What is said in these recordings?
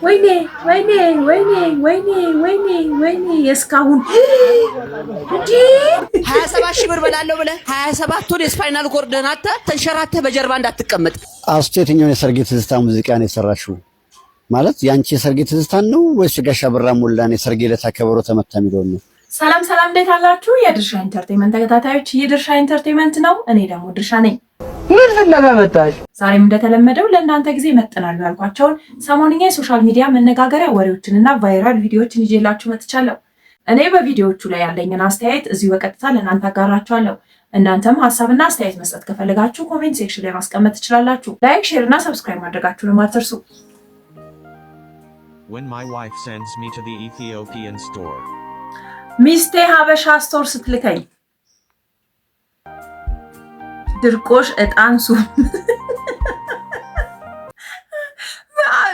ወይኔ ወይኔ ወይኔ ወይኔ ወይኔ ወይኔ እስካሁን እንዴ 27 ሺህ ብር በላለው ብለህ 27 ወር የስፓይናል ኮርድህን አጥተህ ተንሸራተህ በጀርባ እንዳትቀመጥ። አስቴትኛው የሰርጌ ትዝታ ሙዚቃ ነው የሰራሽው ማለት ያንቺ የሰርጌ ትዝታን ነው ወይስ ጋሻ ብራ ሞላን የሰርጌ ለታከበሮ ተመታ የሚለው ነው? ሰላም ሰላም፣ እንዴት አላችሁ? የድርሻ ኢንተርቴይንመንት ተከታታዮች፣ የድርሻ ኢንተርቴይንመንት ነው። እኔ ደግሞ ድርሻ ነኝ። ምን ለማመጣሽ? ዛሬም እንደተለመደው ለእናንተ ጊዜ መጥናሉ ያልኳቸውን ሰሞንኛ የሶሻል ሚዲያ መነጋገሪያ ወሬዎችንና ቫይራል ቪዲዮዎችን ይዤላችሁ መጥቻለሁ። እኔ በቪዲዮዎቹ ላይ ያለኝን አስተያየት እዚሁ በቀጥታ ለእናንተ አጋራችኋለሁ። እናንተም ሀሳብና አስተያየት መስጠት ከፈለጋችሁ ኮሜንት ሴክሽን ላይ ማስቀመጥ ትችላላችሁ። ላይክ፣ ሼር እና ሰብስክራይብ ማድረጋችሁን አትርሱ። When my wife sends me to the Ethiopian store. ሚስቴ ሀበሻ ስቶር ስትልከኝ ድርቆሽ እጣን ሱም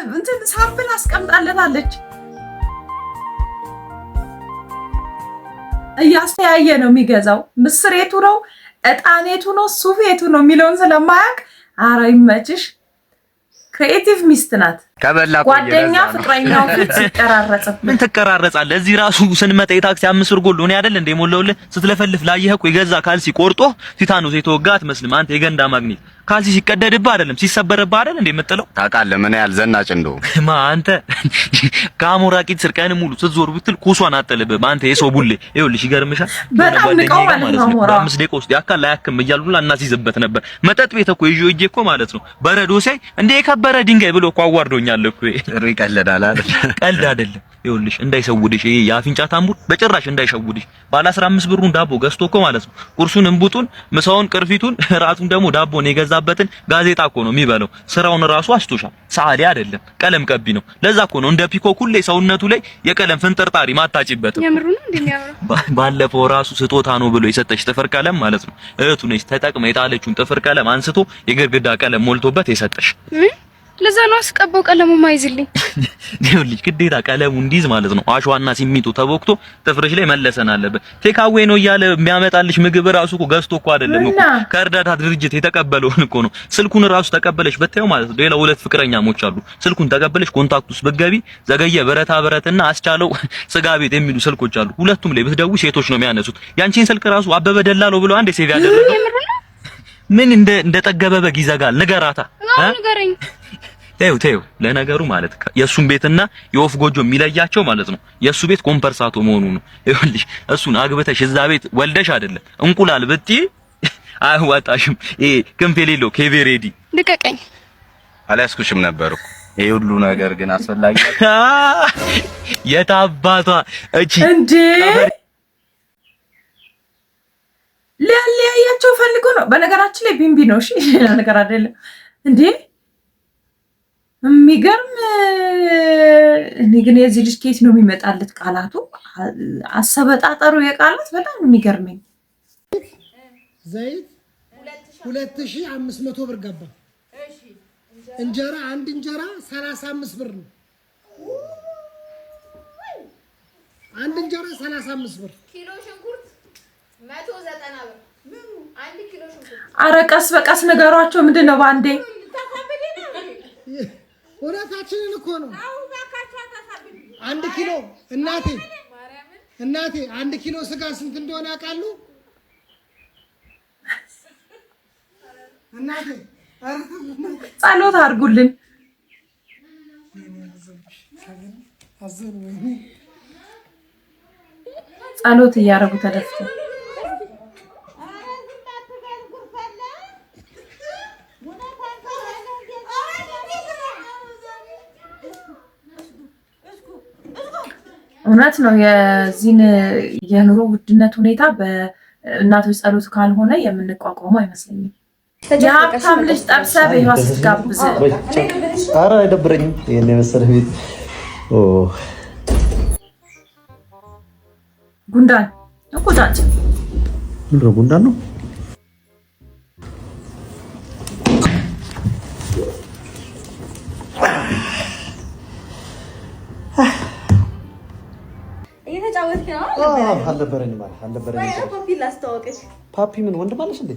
እንትን ሳምፕል አስቀምጣለታለች። እያስተያየ ነው የሚገዛው። ምስሬቱ ነው እጣኔቱ ነው ሱፌቱ ነው የሚለውን ስለማያውቅ ኧረ ይመችሽ። ክሬቲቭ ሚስት ናት። ጓደኛ ፍቅረኛው ፊት ሲቀራረጽ ምን ትቀራረጻለህ? እዚህ ራሱ ስንመጣ የታክሲ 5 ብር ጎል ሆነ አይደል እንደ ሞላውልህ ስትለፈልፍ ላየህ እኮ የገዛ ካልሲ ቆርጦ ቲታኖስ የተወጋ አትመስልም አንተ የገንዳ ማግኔት። ካልሲ ሲቀደድብህ አይደለም ሲሰበርብህ አይደል እንደ የምጥለው። ታውቃለህ ምን ያህል ዘናጭ እንደው አንተ ከአሞራ ቂጥ ስር ቀን ሙሉ ስትዞር ብትል ኩሷን አጠለብህ አንተ የሰው ቡሌ። ይኸውልሽ ይገርምሻል። በጣም ንቀው ማለት ነው። በ5 ደቂቃ ውስጥ ያካል ላያክም እያሉላ እናስይዝበት ነበር። መጠጥ ቤት እኮ ይዤ እጄ እኮ ማለት ነው በረዶ ሳይ እንደ የከበረ ድንጋይ ብሎ እኮ አዋርዶኛል እኮ። ይቀልዳል አይደል? ቀልድ አይደለም። ይኸውልሽ እንዳይሰውድሽ ይሄ የአፍንጫ ታምቡር በጭራሽ እንዳይሸውድሽ። ባለ 15 ብሩን ዳቦ ገዝቶ እኮ ማለት ነው ቁርሱን እንቡጡን፣ ምሳውን ቅርፊቱን፣ ራቱን ደግሞ ዳቦን የገዛበትን ጋዜጣ እኮ ነው የሚበለው። ስራውን ራሱ አስቶሻል። ሰዓሊ አይደለም ቀለም ቀቢ ነው። ለዛ እኮ ነው እንደ ፒኮክ ሁሌ ሰውነቱ ላይ የቀለም ፍንጥርጣሪ ማታጭበት። የምሩን እንደሚያወራ ባለፈው ራሱ ስጦታ ነው ብሎ የሰጠች ጥፍር ቀለም ማለት ነው እህቱ ነች ተጠቅማ የጣለችውን ጥፍር ቀለም አንስቶ የግድግዳ ቀለም ሞልቶበት የሰጠሽ። ለዛ ነው አስቀባው ቀለሙ ማይዝልኝ። ይኸውልሽ ግዴታ ቀለሙ እንዲዝ ማለት ነው አሸዋና ሲሚንቶ ተቦክቶ ጥፍርሽ ላይ መለሰን አለበት። ቴካዌ ነው እያለ የሚያመጣልሽ ምግብ ራሱ እኮ ገዝቶ እኮ አይደለም እኮ ከእርዳታ ድርጅት የተቀበለውን እኮ ነው። ስልኩን ራሱ ተቀበለሽ በታዩ ማለት ነው። ሌላ 2 ፍቅረኛሞች አሉ። ስልኩን ተቀበለሽ ኮንታክት ውስጥ ብትገቢ ዘገየ ብረታ ብረትና አስቻለው ስጋ ቤት የሚሉ ስልኮች አሉ። ሁለቱም ላይ ብትደውይ ሴቶች ነው የሚያነሱት። ያንቺን ስልክ ራሱ አበበ ደላለው ብሎ አንዴ ሴቭ ያደረገው ምን እንደ ጠገበ በግ ይዘጋል። ንገራታ ንገረኝ። ተይው ለነገሩ ማለት የሱን ቤትና የወፍ ጎጆ የሚለያቸው ማለት ነው የሱ ቤት ኮምፐርሳቶ መሆኑ ነው። ይኸውልሽ እሱን አግብተሽ እዛ ቤት ወልደሽ አይደለም እንቁላል ብትይ አይዋጣሽም። ይሄ ክንፍ የሌለው ኬቬሬዲ ልቀቀኝ። አልያዝኩሽም ነበር እኮ ይሄ ሁሉ ነገር ግን አስፈላጊ የታባቷ እቺ እንዴ ሊያያቸው ፈልጎ ነው። በነገራችን ላይ ቢምቢ ነው። እሺ ነገር አይደለም እንዴ የሚገርም። እኔ ግን የዚህ ልጅ ኬት ነው የሚመጣለት ቃላቱ አሰበጣጠሩ የቃላት በጣም የሚገርመኝ። ዘይት 2500 ብር ገባ። እንጀራ አንድ እንጀራ 35 ብር ነው። አንድ እንጀራ 35 ብር። ኪሎ ሽንኩርት 190 ብር። አንድ ኪሎ ሽንኩርት። ኧረ ቀስ በቀስ ነገሯቸው። ምንድን ነው ባንዴ? ወራታችንን እኮ ነው። አንድ ኪሎ እናቴ 1 ኪሎ ስጋ ስንት እንደሆነ ያውቃሉ? እናቴ ጸሎት አድርጉልን። ጸሎት እያደረጉ ተደፍተው እውነት ነው። የዚህን የኑሮ ውድነት ሁኔታ በእናቶች ጸሎት ካልሆነ የምንቋቋመው አይመስለኝም። የሀብታም ልጅ ጠብሰህ በህይወት ስትጋብዝ ኧረ አይደብረኝም። ይሄን የመሰለ ቤት ጉንዳን ቁጫጭ ምንድን ነው? ጉንዳን ነው። እየተጫወትክ ነው? አልነበረኝም። ፓፒ ላስተዋወቅሽ። ፓፒ ምን ወንድም አለሽ እንዴ?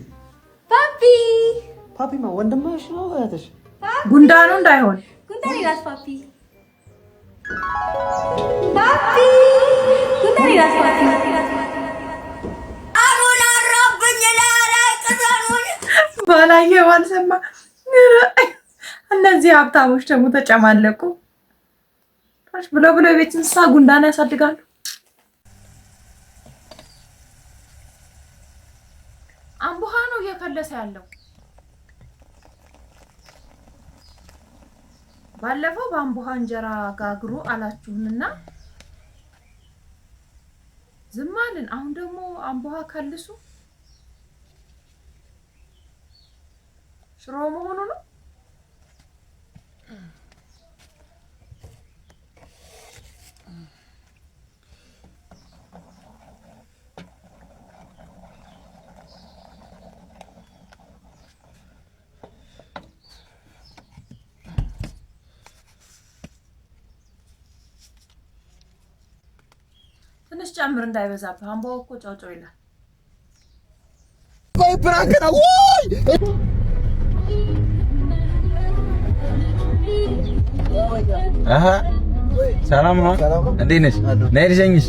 ፓፒ ወንድምሽ ነው እህትሽ? ጉንዳኑ እንዳይሆን ጉንዳን ይላል ፓፒ ባቢ ጉዳይ ያስፋት አሩን አራብኝ ላላቀዛሩን ባላየ ዋልሰማ እነዚህ ሀብታሞች ደግሞ ተጨማለቁ ብለው የቤት እንስሳ ጉንዳን ያሳድጋሉ። አምቡሃ ነው እየከለሰ ያለው። ባለፈው በአምቡሃ እንጀራ ጋግሩ አላችሁንና ዝም አልን። አሁን ደግሞ አምቡሃ ከልሱ ሽሮ መሆኑ ነው። ትንሽ ጨምር እንዳይበዛብህ። አምባው እኮ ጫውጫው ይላል። ቆይ ፕራንክ ነው ወይ? አሃ ሰላም ነው። እንዴት ነሽ? ነይ ልሸኝሽ።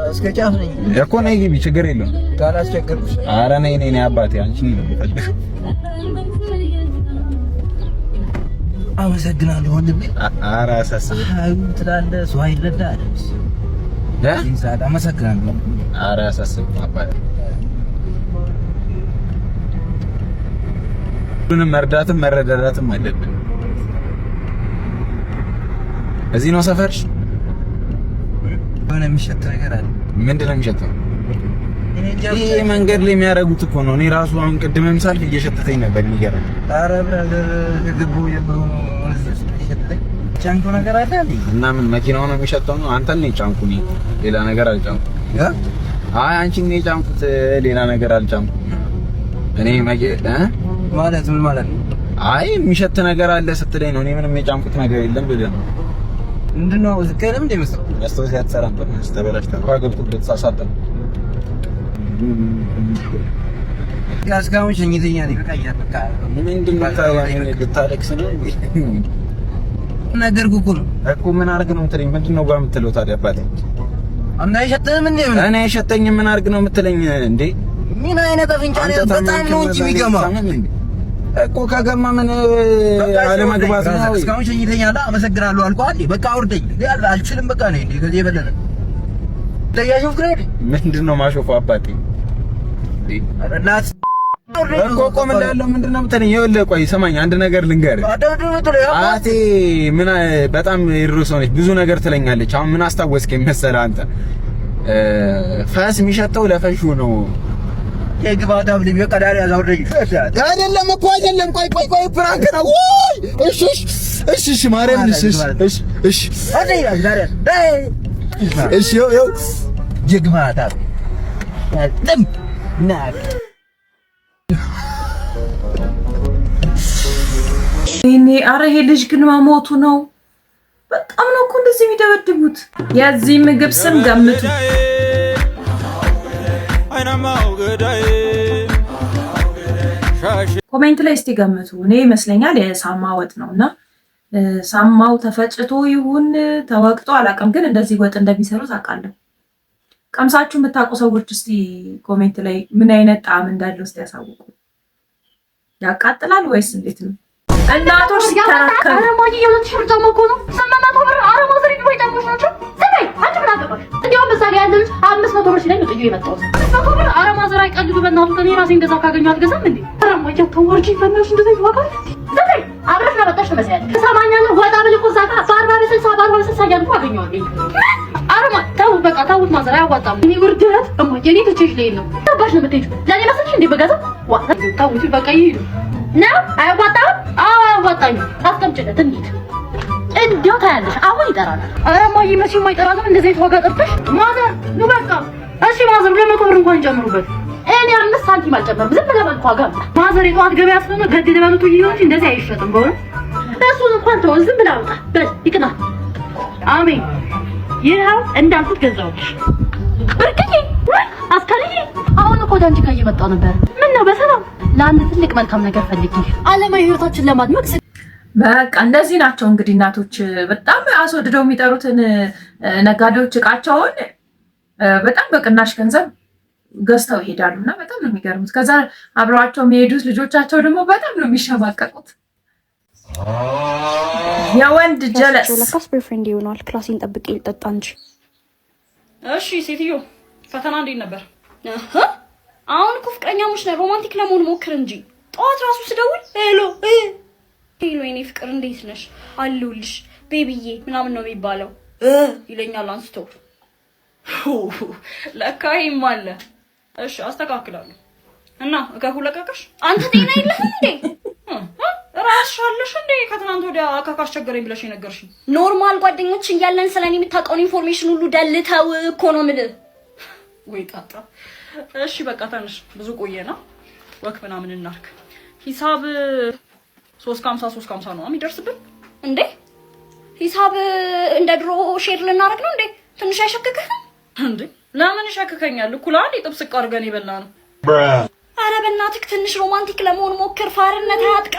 እስከ ጫፍ ነኝ እኮ ነይ ግቢ፣ ችግር የለውም። ካላስቸገርኩሽ። ኧረ ነይ ነይ አባቴ፣ አንቺን ነው የምፈልገው። አመሰግናለሁ ወንድሜ። ኧረ አሳስብህ ትላለህ ሰው አይረዳም። ይዛዳ አመሰግናለሁ። ኧረ አሳስብህ አባቴ። ሁሉንም መርዳትም መረዳዳትም አለብን። እዚህ ነው ሰፈርሽ? የሆነ የሚሸት ነገር አለ። ምንድን ነው የሚሸተው? ይሄ መንገድ ላይ የሚያደርጉት እኮ ነው። እኔ ራሱ አሁን ቅድምም ሳልፍ እየሸተተኝ ነበር። የሚገርም ኧረ ብራዘር ግቡ የምሆኑ እየሸተተኝ ጫንኩ ነገር አለ እና ምን መኪናው ነው የሚሸተው ነው? አንተን ነው የጫንኩኝ፣ ሌላ ነገር አልጫንኩም። አይ አንቺን ነው የጫንኩት፣ ሌላ ነገር አልጫንኩም። እኔ ማለት ምን ማለት ነው? አይ የሚሸት ነገር አለ ስትለኝ ነው። እኔ ምንም የጫንኩት ነገር የለም ብለህ ነው። ምንድነው ዝከለም እንደምሰው ያስተውስ ያተሰራም በመስ ተበላሽታ ቋገብኩት ተሳሳተም ጋስጋው ሸኝተኛ ነው በቃ ምንድነው ታያኔ ልታለቅስ ነው ነገር እኮ ነው እኮ ምን አርግ ነው የምትለኝ? ምንድነው ጋር የምትለው ታዲያ አባቴ? እና አይሸተኝም እንዴ? እኔ አይሸተኝም ምን አርግ ነው የምትለኝ እንዴ? ምን አይነት አፍንጫ ነው? በጣም ነው እንጂ የሚገማ እኮ ከገማ ምን አለመግባት ነው? እስካሁን ሸኝተኛል። አመሰግናለሁ አልኳት። በቃ አውርደኝ አልችልም። በቃ ነው እንዴ ከዚህ የበለጠ ለያሹ ግሬድ ምንድነው ማሾፉ አባቴ? እናት እኮ ቆም እንዳለው ምንድነው የምትለኝ? ይኸውልህ ቆይ ስማኝ፣ አንድ ነገር ልንገርህ። አቴ ምን በጣም ይርሶ ነች፣ ብዙ ነገር ትለኛለች። አሁን ምን አስታወስከኝ መሰለህ አንተ? ፈስ የሚሸተው ለፈሹ ነው። የግባታ ብለኝ በቃ ዳር ያዛውረኝ አይደለም እኮ አይደለም። ቆይ ፕራንክ ነው ወይ? እሺ ማርያም እሺ አደይ ዳር እሺ ይኸው የግባታ ደም ናክ እኔ አረ ይሄ ልጅ ግን መሞቱ ነው። በጣም ነው እኮ እንደዚህ የሚደበድቡት። የዚህ ምግብ ስም ገምቱ። ኮሜንት ላይ እስቲ ገምቱ። እኔ ይመስለኛል የሳማ ወጥ ነውና ሳማው ተፈጭቶ ይሁን ተወቅጦ አላውቅም፣ ግን እንደዚህ ወጥ እንደሚሰሩ ታውቃለሁ። ቀምሳችሁ የምታውቁ ሰዎች እስቲ ኮሜንት ላይ ምን አይነት ጣዕም እንዳለው እስቲ ያሳውቁ። ያቃጥላል ወይስ እንዴት ነው? እናቶች ሲተራከሩ አረማጂ የሁለት ሺህ ብር ጫማ እኮ ነው። 800 ብር አረማ ዘሪት ወይ ጫማዎች ናቸው። ሰማይ አንቺ ምን አገባሽ? እንዲያውም በዛ ጋር ያለው 500 ብር ሲለኝ ጥዩ የመጣው 500 ብር አረማ ዘራ ይቀልዱ። በእናቱ ከኔ ራሴን ገዛው ካገኘው አልገዛም እንዴ? አረማጂ ተወርጂ ፈናሽ እንደዚህ ይዋጋል። ሰማይ አብረሽ ለመጣሽ ተመሰያለሽ። ከሰማኛና ወጣ ብል እኮ ዛካ 40 60 ያልኩ አገኘዋለሁ። አረማ ታው በቃ ታውት ማዘራ ያዋጣም። እኔ ውርደት እሞዬ እኔ ትችሽ ላይ ነው ታባሽ ነው የምትሄጂው። ለኔ መስልሽ እንዴ በገዛ ዋታ ታውት በቃ ይሄዱ ነው አይዋጣም። አዎ አይዋጣኝ። አስቀምጭለት እንዴት እንዴው ታያለሽ። አሁን ይጠራል። ኧረ ማይ መቼ የማይጠራትም እንደዚህ የተዋጋ ጠርተሽ ማዘር ነው በቃ እሺ ማዘር 200 ብር እንኳን ጨምሩበት። እኔ 5 ሳንቲም አልጨመርም። ዝም ብለህ በልኳ ጋር ማዘር የጠዋት ገበያ ስለሆነ ገድል በሉት ይሁን እንደዚህ አይሸጥም። በእውነት እሱን እንኳን ተው ዝም ብለህ አውጣ በል ይቅና። አሜን። ይኸው እንዳልኩት ገዛሁልሽ። ብርቅዬ አስካልዬ አሁን እኮ ዳንቺ ጋር እየመጣሁ ነበር። ምን ነው በሰላም ለአንድ ትልቅ መልካም ነገር ፈልጌ ዓለማዊ ህይወታችን ለማድመቅ በቃ እንደዚህ ናቸው እንግዲህ እናቶች በጣም አስወድደው የሚጠሩትን ነጋዴዎች እቃቸውን በጣም በቅናሽ ገንዘብ ገዝተው ይሄዳሉና በጣም ነው የሚገርሙት። ከዛ አብረዋቸው የሚሄዱት ልጆቻቸው ደግሞ በጣም ነው የሚሸማቀቁት። የወንድ ጀለስ ለካስ ቦይፍሬንድ ይሆናል። ክላሴን ጠብቄ ልጠጣ እንጂ። እሺ ሴትዮ ፈተና እንዴት ነበር? አሁን እኮ ፍቅረኛሞች ነን፣ ሮማንቲክ ለመሆን ሞክር እንጂ። ጠዋት ራሱ ስደውል ሄሎ የኔ ፍቅር እንዴት ነሽ አለሁልሽ ቤቢዬ ምናምን ነው የሚባለው ይለኛል አንስቶ። ለካ ይሄም አለ። እሺ አስተካክላለሁ። እና እከኩ ለቀቀሽ? አንተ ጤና የለህም እንዴ? ራስሽ አለሽ እንዴ? ከትናንት ወዲያ አካካሽ ቸገረኝ ብለሽ የነገርሽኝ። ኖርማል ጓደኞች እያለን ስለኔ የምታውቀውን ኢንፎርሜሽን ሁሉ ደልተው እኮ ነው የምልህ። ወይ ጣጣ። እሺ በቃ ተነሽ፣ ብዙ ቆየና ወክ ምናምን እናርክ። ሂሳብ 350 ነው የሚደርስብን እንዴ? ሂሳብ እንደ ድሮ ሼር ልናደርግ ነው እንዴ? ትንሽ አይሸክክህም እንዴ? ለምን ይሸክከኛል? እኩል አንድ ጥብስ አድርገን የበላ ነው። ኧረ በእናትህ ትንሽ ሮማንቲክ ለመሆን ሞክር። ፋርነት አያጥቃ።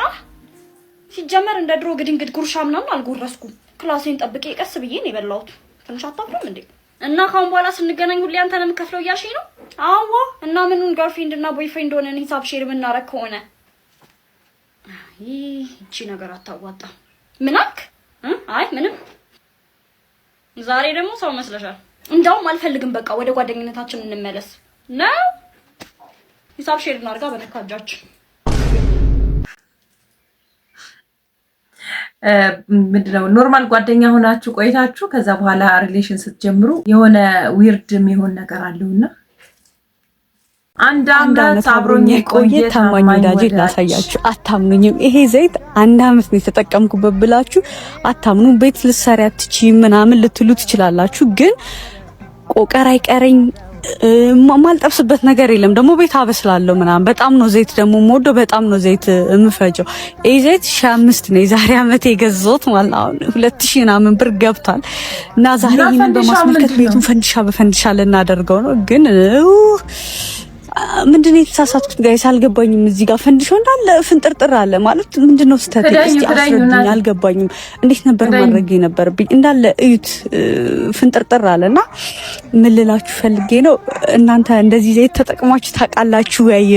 ሲጀመር እንደ ድሮ ግድንግድ ጉርሻ ምናምን አልጎረስኩም። ክላሴን ጠብቄ ቀስ ብዬ ነው የበላሁት። ትንሽ አታፍርም እንዴ? እና ካሁን በኋላ ስንገናኝ ሁሌ አንተ ነው የምከፍለው እያልሽኝ ነው? አዋ እና ምኑን ገርልፍሬንድ እና ቦይፍሬንድ ሆነን ሂሳብ ሼር የምናረግ ከሆነ ይቺ ነገር አታዋጣ። ምን አልክ? አይ ምንም። ዛሬ ደግሞ ሰው መስለሻል። እንዳውም አልፈልግም። በቃ ወደ ጓደኝነታችን እንመለስ ነው። ሂሳብ ሼር እናርጋ በነካጃችን። ምንድነው ኖርማል ጓደኛ ሆናችሁ ቆይታችሁ ከዛ በኋላ ሪሌሽን ስትጀምሩ የሆነ ዊርድ የሚሆን ነገር አለውና አንድ አመት አብሮኝ የቆየ ታማኝ ወዳጅ ላሳያችሁ። አታምኑኝም? ይሄ ዘይት 1 አመት ነው የተጠቀምኩበት ብላችሁ አታምኑ። ቤት ልትሰሪ አትችይም ምናምን ልትሉ ትችላላችሁ። ግን ቆቀር አይቀረኝ ማልጠብስበት ነገር የለም። ደግሞ ቤት አበስላለሁ ምናምን። በጣም ነው ዘይት ደግሞ የምወደው፣ በጣም ነው ዘይት የምፈጀው። ይሄ ዘይት 5,000 ነው የዛሬ አመት የገዛሁት ማለት ነው። 2,000 ምናምን ብር ገብቷል። እና ዛሬ ይሄን በማስመልከት ቤቱን ፈንድሻ በፈንድሻ ልናደርገው ነው። ግን ምንድነው የተሳሳትኩት ጋይስ? አልገባኝም። እዚህ ጋር ፈንድሾ እንዳለ ፍንጥርጥር አለ ማለት ምንድነው ስተት? እስቲ አስረዱኝ፣ አልገባኝም። እንዴት ነበር ማድረግ የነበረብኝ? እንዳለ እዩት፣ ፍንጥርጥር አለና ምን ልላችሁ ፈልጌ ነው፣ እናንተ እንደዚህ ዘይት ተጠቅማችሁ ታውቃላችሁ ወይ?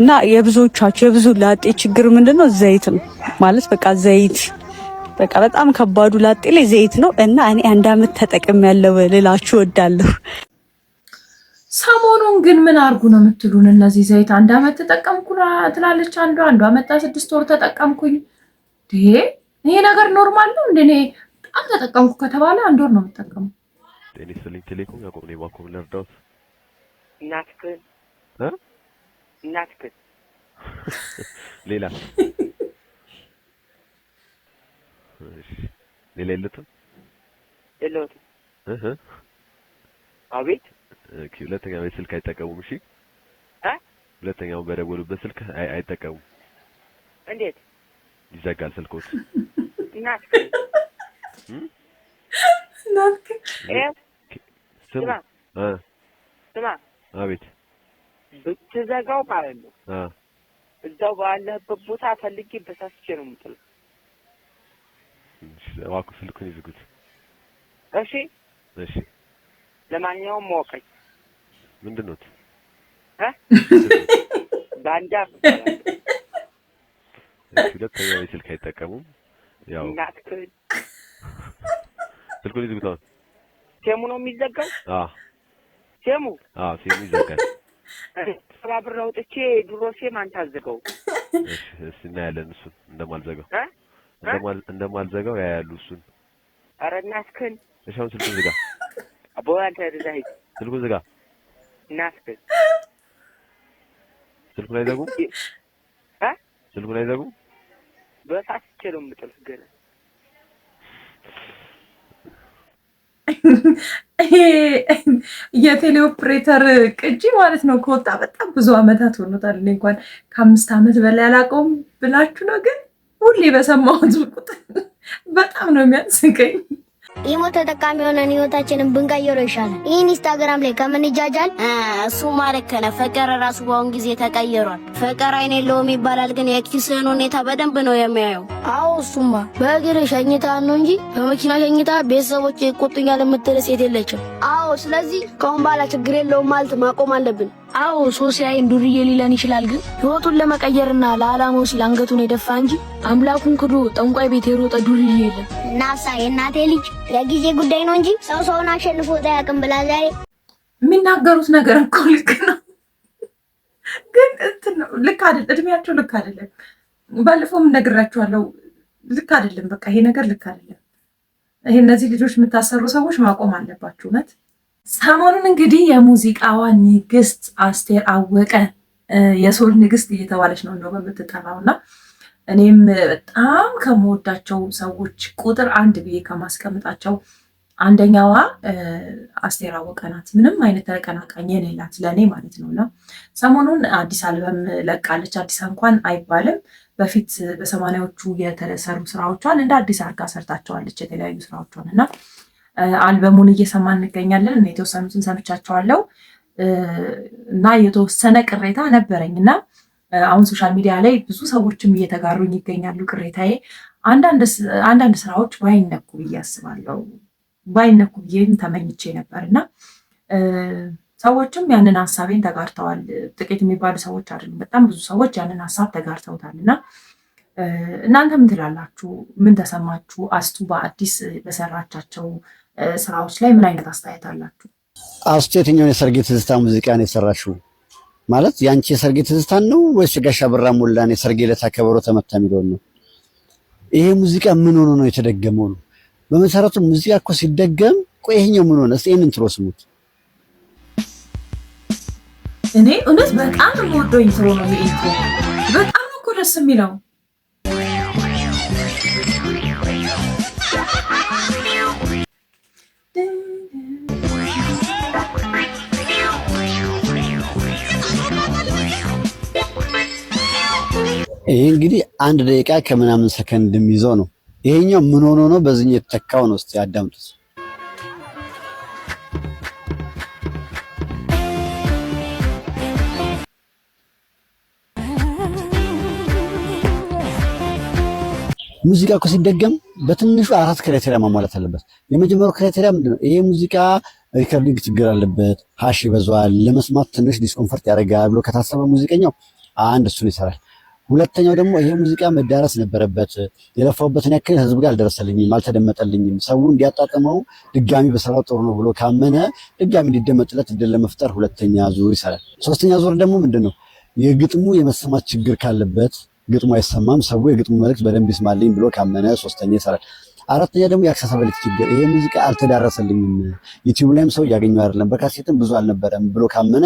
እና የብዙዎቻችሁ የብዙ ላጤ ችግር ምንድነው? ዘይት ነው ማለት በቃ ዘይት በቃ በጣም ከባዱ ላጤ ላይ ዘይት ነው። እና እኔ 1 አመት ተጠቅሜያለሁ ልላችሁ እወዳለሁ። ሰሞኑን ግን ምን አርጉ ነው የምትሉን? እነዚህ ዘይት 1 አመት ተጠቀምኩ ትላለች አንዷ መጣ 6 ወር ተጠቀምኩኝ። ይሄ ነገር ኖርማል ነው እንዴ? እኔ በጣም ተጠቀምኩ ከተባለ 1 ወር ነው የምጠቀመው። ቴሌስሊንግ ቴሌኮም ያቆም ነው ባኮም ለርዳውት እናትክን ሌላ የለትም አቤት ሁለተኛው ስልክ አይጠቀሙም። እሺ ሁለተኛው በደወሉበት ስልክ አይጠቀሙም። እንዴት ይዘጋል ስልኮት? እናትክ ስማ አቤት ብትዘጋው ማለት ነው እዛው ባለህበት ቦታ ፈልጌ በሳስቼ ነው የምጥለው። እባክህ ስልኩን ይዝጉት። እሺ ለማንኛውም ሞቀኝ ምንድነው? ባንዳ ሁለተኛው ስልክ አይጠቀሙም። ያው ስልኩን ይዝጉት። ሴሙ ነው የሚዘጋው? ሴሙ ይዘጋል። ብር አውጥቼ ድሮ ሴም አንተ አዘጋው። እሺ እናያለን እሱን እንደማልዘጋው ያያሉ እሱን። ኧረ እናትክን። እሺ አሁን ስልኩን ዝጋ። አቦአንተ ደዛይ ስልኩን ዝጋ። እናትክን ስልኩን አይዘጉም? ስልኩን አይዘጉም? በሳስቼ ነው የምጥልህ ገና። የቴሌ ኦፕሬተር ቅጂ ማለት ነው ከወጣ በጣም ብዙ አመታት ሆኖታል። እኔ እንኳን ከ5 አመት በላይ አላውቀውም ብላችሁ ነው። ግን ሁሌ በሰማሁት ቁጥር በጣም ነው የሚያስቀኝ። ኢሞ ተጠቃሚ ሆነን ህይወታችንን ብንቀይረው ይሻላል። ኢንስታግራም ላይ ከምንጃጃል እሱ ማለት ከነ ፍቅር ራሱ በአሁን ጊዜ ተቀይሯል። ፍቅር አይን የለውም ይባላል፣ ግን የኪስህን ሁኔታ በደንብ ነው የሚያየው። አዎ እሱማ በእግር ሸኝታ ነው እንጂ በመኪና ሸኝታ ቤተሰቦች ይቆጡኛል የምትል ሴት የለችም። አዎ ስለዚህ ከአሁን በኋላ ችግር የለውም ማለት ማቆም አለብን። አዎ ሶሲያይን ዱርዬ ሊለን ይችላል፣ ግን ህይወቱን ለመቀየርና ለዓላማው ሲል አንገቱን የደፋ እንጂ አምላኩን ክዶ ጠንቋይ ቤት የሮጠ ዱርዬ የለም። ናሳ የእናቴ ልጅ የጊዜ ጉዳይ ነው እንጂ ሰውን አሸንፎ አያውቅም ብላ ዛሬ የሚናገሩት ነገር እኮ ልክ ነው፣ ግን እንትን ነው ልክ አይደል፣ እድሜያቸው ልክ አይደለም። ባለፈውም ነግራችኋለሁ፣ ልክ አይደለም። በቃ ይሄ ነገር ልክ አይደለም። ይሄ እነዚህ ልጆች የምታሰሩ ሰዎች ማቆም አለባችሁ እውነት። ሰሞኑን እንግዲህ የሙዚቃዋ ንግስት አስቴር አወቀ የሶል ንግስት እየተባለች ነው እንደው በምትጠራው እና እኔም በጣም ከመወዳቸው ሰዎች ቁጥር 1 ብዬ ከማስቀምጣቸው አንደኛዋ አስቴር አወቀ ናት። ምንም አይነት ተቀናቃኝ የሌላት ለእኔ ማለት ነው። እና ሰሞኑን አዲስ አልበም ለቃለች። አዲስ እንኳን አይባልም፣ በፊት በ80ዎቹ የተሰሩ ስራዎቿን እንደ አዲስ አርጋ ሰርታቸዋለች የተለያዩ ስራዎቿን እና አልበሙን እየሰማን እንገኛለን። እና የተወሰኑትን ሰምቻቸዋለሁ እና የተወሰነ ቅሬታ ነበረኝ እና አሁን ሶሻል ሚዲያ ላይ ብዙ ሰዎችም እየተጋሩኝ ይገኛሉ። ቅሬታዬ አንዳንድ ስራዎች ባይነኩ ብዬ አስባለሁ። ባይነኩ ብዬም ተመኝቼ ነበር እና ሰዎችም ያንን ሀሳቤን ተጋርተዋል። ጥቂት የሚባሉ ሰዎች አይደሉም፣ በጣም ብዙ ሰዎች ያንን ሀሳብ ተጋርተውታል እና እናንተ ምን ትላላችሁ? ምን ተሰማችሁ? አስቱ በአዲስ በሰራቻቸው ስራዎች ላይ ምን አይነት አስተያየት አላችሁ? አስቱ የትኛውን የሰርጌ ትዝታ ሙዚቃ ነው የሰራሽው? ማለት ያንቺ የሰርጌ ትዝታን ነው ወይስ ጋሻ ብራ ሞላን የሰርጌ ዕለት ከበሮ ተመታ የሚለውን ነው? ይሄ ሙዚቃ ምን ሆኖ ነው የተደገመው ነው? በመሰረቱ ሙዚቃ እኮ ሲደገም ቆይ ይሄኛው ምን ሆነ? እስቲ እኔን ትሮስሙት። እኔ እውነት በጣም የምወደው ኢንትሮ ነው ይሄ። በጣም እኮ ደስ የሚለው ይሄ እንግዲህ 1 ደቂቃ ከምናምን ሰከንድ የሚይዘው ነው። ይሄኛው ምን ሆኖ ነው በዚህኛው የተተካው ነው? እስቲ አዳምጡት። ሙዚቃ እኮ ሲደገም በትንሹ 4 ክራይቴሪያ ማሟላት አለበት። የመጀመሪያው ክራይቴሪያ ምንድነው? ይሄ ሙዚቃ ሪከርዲንግ ችግር አለበት፣ ሃሽ ይበዛዋል፣ ለመስማት ትንሽ ዲስኮምፈርት ያደርጋል ብሎ ከታሰበ ሙዚቀኛው አንድ እሱን ይሰራል። ሁለተኛው ደግሞ ይሄ ሙዚቃ መዳረስ ነበረበት፣ የለፋውበትን ያክል ህዝብ ጋር አልደረሰልኝም፣ አልተደመጠልኝም፣ ሰው እንዲያጣጥመው ድጋሚ በሰራው ጥሩ ነው ብሎ ካመነ ድጋሚ እንዲደመጥለት እድል ለመፍጠር ሁለተኛ ዙር ይሰራል። ሶስተኛ ዙር ደግሞ ምንድነው? የግጥሙ የመሰማት ችግር ካለበት ግጥሙ አይሰማም፣ ሰው የግጥሙ መልእክት በደንብ ይስማልኝ ብሎ ካመነ ሶስተኛ ይሰራል። አራተኛ ደግሞ የአክሰሳቢሊቲ ችግር፣ ይሄ ሙዚቃ አልተዳረሰልኝም፣ ዩቲዩብ ላይም ሰው እያገኘው አይደለም፣ በካሴትም ብዙ አልነበረም ብሎ ካመነ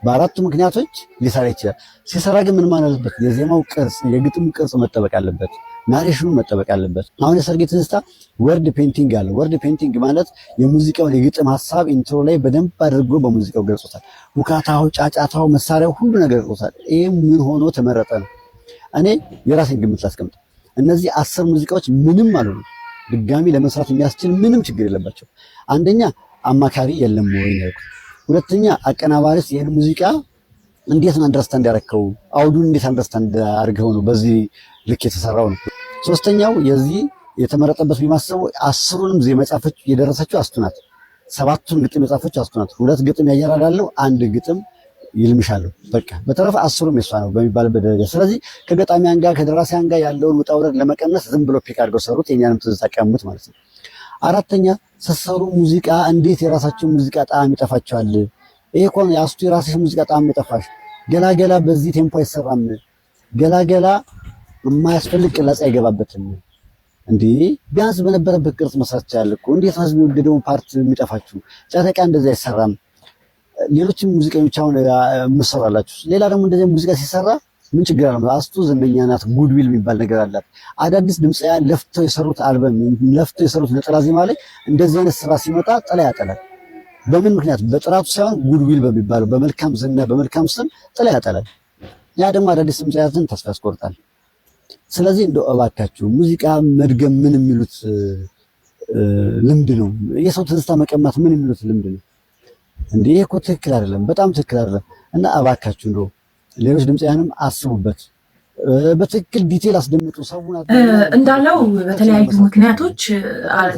በአራቱ ምክንያቶች ሊሰራ ይችላል። ሲሰራ ግን ምን ማለት አለበት? የዜማው ቅርጽ፣ የግጥሙ ቅርጽ መጠበቅ አለበት፣ ናሬሽኑ መጠበቅ አለበት። አሁን የሰርጌ ትዝታ ወርድ ፔንቲንግ አለ። ወርድ ፔንቲንግ ማለት የሙዚቃውን የግጥም ሀሳብ ኢንትሮ ላይ በደንብ አድርጎ በሙዚቃው ገልጾታል። ውካታው፣ ጫጫታው፣ መሳሪያው ሁሉ ነገር ገልጾታል። ይሄ ምን ሆኖ ተመረጠ ነው? እኔ የራሴን ግምት ላስቀምጥ። እነዚህ 10 ሙዚቃዎች ምንም አልሆኑ ድጋሚ ለመስራት የሚያስችል ምንም ችግር የለባቸው። አንደኛ አማካሪ የለም ወይ ነው። ሁለተኛ አቀናባሪስ ይሄን ሙዚቃ እንዴት ነው አንደርስታንድ ያደረከው? አውዱን እንዴት አንደርስታንድ አድርገው ነው በዚህ ልክ የተሰራው ነው። ሶስተኛው የዚህ የተመረጠበት ቢማሰቡ 10ሩንም ዜማ የጻፈች የደረሰችው አስቱ ናት። 7ቱን ግጥም የጻፈች አስቱ ናት። 2 ግጥም ያየራዳለው፣ 1 ግጥም ይልምሻለሁ። በቃ በተረፈ 10ሩም የሷ ነው በሚባልበት ደረጃ። ስለዚህ ከገጣሚያን ጋር ከደራሲያን ጋር ያለውን ውጣ ውረድ ለመቀነስ ዝም ብሎ ፒክ አድርገው ሰሩት። የኛንም ትዝታ ቀሙት ማለት ነው። አራተኛ ስትሰሩ ሙዚቃ እንዴት የራሳችሁ ሙዚቃ ጣዕም ይጠፋችኋል? ይሄ እኮ ነው የአስቱ የራስሽ ሙዚቃ ጣዕም ይጠፋሽ። ገላገላ በዚህ ቴምፖ አይሰራም። ገላገላ የማያስፈልግ ቅላጽ አይገባበትም። እንዴ ቢያንስ በነበረበት ቅርጽ መስራት ይችላል እኮ። እንዴት ህዝብ የወደደውን ፓርት የሚጠፋችሁ? ጨረቃ እንደዛ አይሰራም። ሌሎችም ሙዚቀኞች አሁን መስራላችሁ። ሌላ ደግሞ እንደዚህ ሙዚቃ ሲሰራ ምን ችግር አለ? አስቱ ዝነኛ ናት፣ ጉድዊል የሚባል ነገር አላት። አዳዲስ ድምጻውያን ለፍተው የሰሩት አልበም፣ ለፍተው የሰሩት ነጠላ ዜማ ላይ እንደዚህ አይነት ስራ ሲመጣ ጥላ ያጠላል። በምን ምክንያት? በጥራቱ ሳይሆን ጉድዊል በሚባለው በመልካም ዝና በመልካም ስም ጥላ ያጠላል። ያ ደግሞ አዳዲስ ድምጻውያንን ተስፋ ያስቆርጣል። ስለዚህ እንደው እባካችሁ ሙዚቃ መድገም ምን የሚሉት ልምድ ነው። የሰው ትዝታ መቀማት ምን የሚሉት ልምድ ነው እንዴ? ይሄ እኮ ትክክል አይደለም፣ በጣም ትክክል አይደለም። እና እባካችሁ እንደው ሌሎች ድምፃውያንም አስቡበት፣ በትክክል ዲቴል አስደምጡ ሰውን። እንዳለው በተለያዩ ምክንያቶች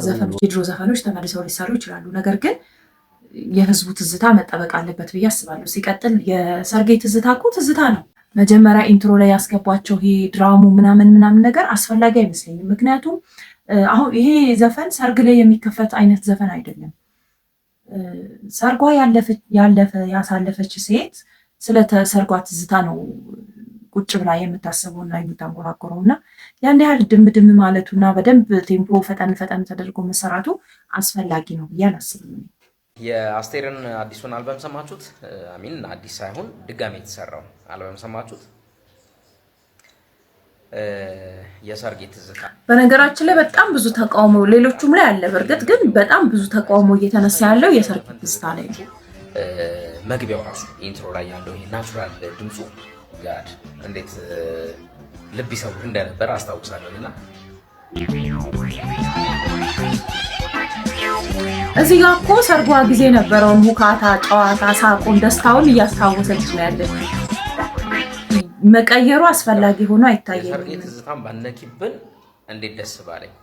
ዘፈኖች፣ የድሮ ዘፈኖች ተመልሰው ሊሰሩ ይችላሉ። ነገር ግን የህዝቡ ትዝታ መጠበቅ አለበት ብዬ አስባለሁ። ሲቀጥል የሰርጌ ትዝታ እኮ ትዝታ ነው። መጀመሪያ ኢንትሮ ላይ ያስገቧቸው ይሄ ድራሙ ምናምን ነገር አስፈላጊ አይመስለኝም። ምክንያቱም አሁን ይሄ ዘፈን ሰርግ ላይ የሚከፈት አይነት ዘፈን አይደለም። ሰርጓ ያሳለፈች ሴት ስለ ሰርጓ ትዝታ ነው ቁጭ ብላ የምታስበውና የምታንጎራጉረው እና ያን ያህል ድምድም ማለቱና በደንብ ቴምፖ ፈጠን ተደርጎ መሰራቱ አስፈላጊ ነው ብዬ አላስብም። የአስቴርን አዲሱን አልበም ሰማችሁት? አሚን አዲስ ሳይሆን ድጋሜ የተሰራው አልበም ሰማችሁት? የሰርጌ ትዝታ በነገራችን ላይ በጣም ብዙ ተቃውሞ ሌሎቹም ላይ አለ። በእርግጥ ግን በጣም ብዙ ተቃውሞ እየተነሳ ያለው የሰርጌ ትዝታ ላይ ነው። መግቢያው ራሱ ኢንትሮ ላይ ያለው ይሄ ናቹራል ድምፁ ጋድ እንዴት ልብ ይሰብር እንደነበር አስታውሳለሁና እዚህ ጋር እኮ ሰርጓ ጊዜ ነበረውን ሙካታ፣ ጨዋታ፣ ሳቁን፣ ደስታውን እያስታወሰች ነው ያለች። መቀየሩ አስፈላጊ ሆኖ አይታየኝም። የሰርጌ ትዝታን ባነኪብን እንዴት ደስ ባለኝ።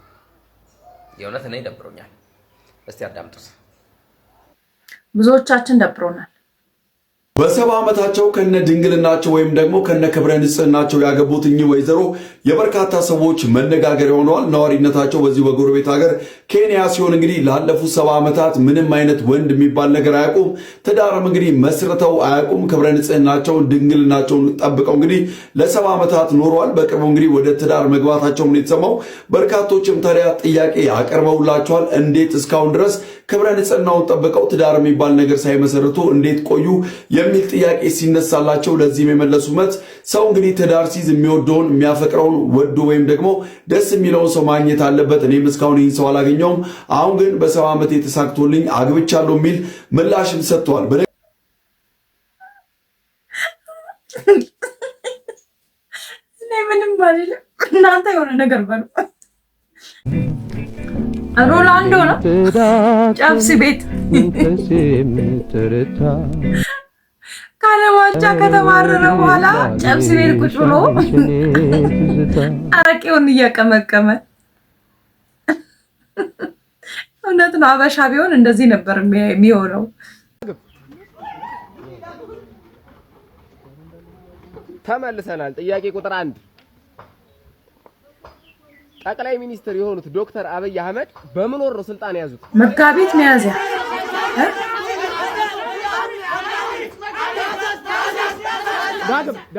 የእውነት እኔ ደብሮኛል። እስቲ አዳምጡት። ብዙዎቻችን ደብሮናል። በሰባ ዓመታቸው ከነ ድንግልናቸው ወይም ደግሞ ከነ ክብረ ንጽህናቸው ያገቡት እኚህ ወይዘሮ የበርካታ ሰዎች መነጋገሪያ ሆነዋል። ነዋሪነታቸው በዚህ በጎረቤት ሀገር ኬንያ ሲሆን እንግዲህ ላለፉት 70 ዓመታት ምንም አይነት ወንድ የሚባል ነገር አያውቁም። ትዳርም እንግዲህ መስርተው አያውቁም። ክብረ ንጽህናቸውን ድንግልናቸውን ጠብቀው እንግዲህ ለ70 ዓመታት ኖረዋል። በቅርቡ እንግዲህ ወደ ትዳር መግባታቸው ምን የተሰማው በርካቶችም ታዲያ ጥያቄ አቀርበውላቸዋል። እንዴት እስካሁን ድረስ ክብረ ንጽህናውን ጠብቀው ትዳር የሚባል ነገር ሳይመሰርቱ እንዴት ቆዩ የሚል ጥያቄ ሲነሳላቸው ለዚህም የመለሱ መልስ ሰው እንግዲህ ትዳር ሲይዝ የሚወደውን የሚያፈቅረውን ወዶ ወይም ደግሞ ደስ የሚለውን ሰው ማግኘት አለበት። እኔም እስካሁን ይህን ሰው አላገኘውም፣ አሁን ግን በ70 ዓመት የተሳክቶልኝ አግብቻለሁ የሚል ምላሽም ሰጥተዋል። ምንም ባልልም እናንተ የሆነ ነገር በሉ። ሮላንዶ ነው ጨብስ ቤት ካለማቻ ከተባረረ በኋላ ጨብስ ቤት ቁጭ ብሎ አረቄውን እያቀመቀመ እውነት ነው። አበሻ ቢሆን እንደዚህ ነበር የሚሆነው። ተመልሰናል። ጥያቄ ቁጥር 1 ጠቅላይ ሚኒስትር የሆኑት ዶክተር አብይ አህመድ በምን ወር ነው ስልጣን ያዙት? መጋቢት ሚያዝያ